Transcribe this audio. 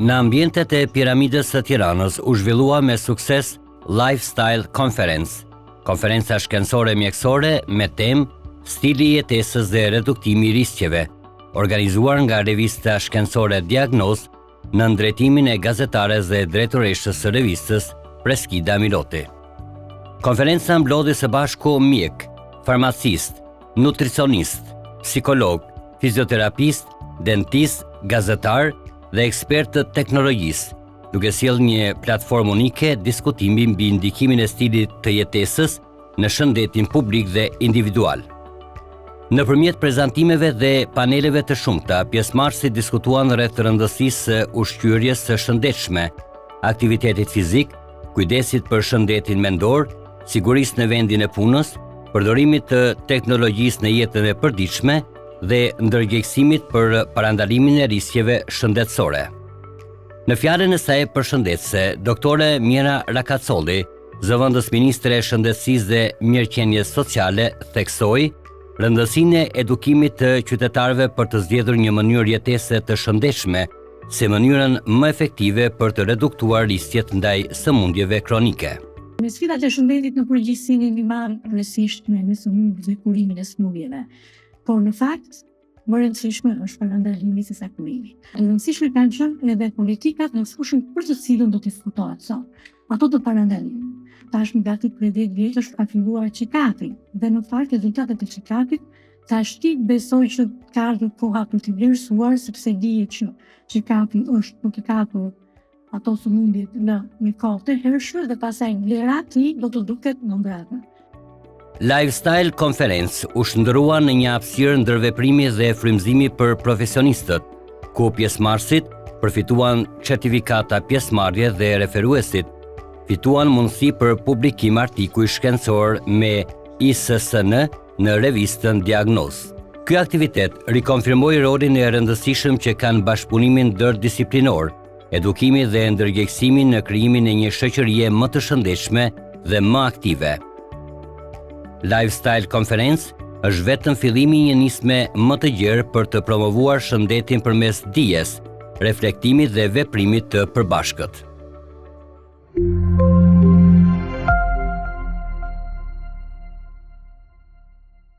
Në ambientet e piramidës së Tiranës u zhvillua me sukses Lifestyle Conference, konferenca shkencore mjekësore me temë Stili i jetesës dhe reduktimi i riskjeve, organizuar nga revista shkencore Diagnoz në drejtimin e gazetares dhe drejtoreshës së revistës Preskida Miloti. Konferenca mblodhi së bashku mjek, farmacist, nutricionist, psikolog, fizioterapist, dentist, gazetar dhe ekspert të teknologjisë, duke sjellë një platformë unike diskutimi mbi ndikimin e stilit të jetesës në shëndetin publik dhe individual. Nëpërmjet prezantimeve dhe paneleve të shumta, pjesëmarrësit diskutuan rreth rëndësisë së ushqyerjes së shëndetshme, aktivitetit fizik, kujdesit për shëndetin mendor, sigurisë në vendin e punës, përdorimit të teknologjisë në jetën e përditshme dhe ndërgjegjësimit për parandalimin e riskjeve shëndetësore. Në fjalën e saj përshëndetëse, doktore Mira Rakacolli, zëvendës ministre e shëndetësisë dhe mirëqenies sociale, theksoi rëndësinë e edukimit të qytetarëve për të zgjedhur një mënyrë jetese të shëndetshme si mënyrën më efektive për të reduktuar riskjet ndaj sëmundjeve kronike. Me sfidat e shëndetit në përgjithësi jemi marrë rëndësisht me sëmundjet dhe kurimin e sëmundjeve. Por në fakt, më rëndësishme është parandalimi i kësaj kurimi. Rëndësishme kanë qenë edhe politikat në fushën për të cilën do të diskutohet sot. Ato të parandalimit. Tashmë gati për 10 vjetësh ka filluar Çikapi dhe në fakt rezultatet e Çikapit tash ti besoj që ka ardhur koha për të vlerësuar sepse dihet që Çikapi është për të kapur ato sëmundje në një kohë të hershme dhe pastaj vlera e tij do të duket në mbrapa. Lifestyle Conference u shndrua në një hapësirë ndërveprimi dhe frymëzimi për profesionistët, ku pjesëmarrësit përfituan certifikata pjesëmarrje dhe referuesit fituan mundësi për publikim artikuj shkencor me ISSN në revistën Diagnoz. Ky aktivitet rikonfirmoi rolin e rëndësishëm që kanë bashkëpunimin ndërdisiplinor, edukimi dhe ndërgjegjësimi në krijimin e një shoqërie më të shëndetshme dhe më aktive. Lifestyle Conference është vetëm fillimi i një nisme më të gjerë për të promovuar shëndetin përmes dijes, reflektimit dhe veprimit të përbashkët.